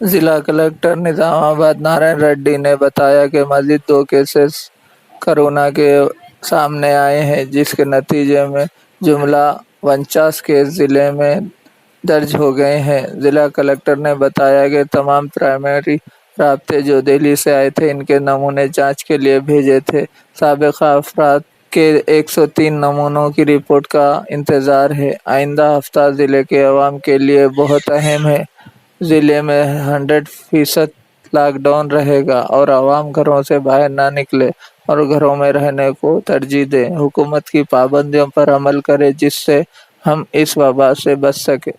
ضلع کلکٹر نظام آباد نارائن ریڈی نے بتایا کہ مزید 2 کیسز کورونا کے سامنے آئے ہیں، جس کے نتیجے میں جملہ 49 کیس ضلع میں درج ہو گئے ہیں۔ ضلع کلکٹر نے بتایا کہ تمام پرائمری رابطے جو دہلی سے آئے تھے، ان کے نمونے جانچ کے لیے بھیجے تھے۔ سابقہ افراد کے 103 نمونوں کی رپورٹ کا انتظار ہے۔ آئندہ ہفتہ ضلع کے عوام کے لیے بہت اہم ہے۔ ضلع میں 100% لاک ڈاؤن رہے گا اور عوام گھروں سے باہر نہ نکلے اور گھروں میں رہنے کو ترجیح دیں۔ حکومت کی پابندیوں پر عمل کرے جس سے ہم اس وبا سے بچ سکیں۔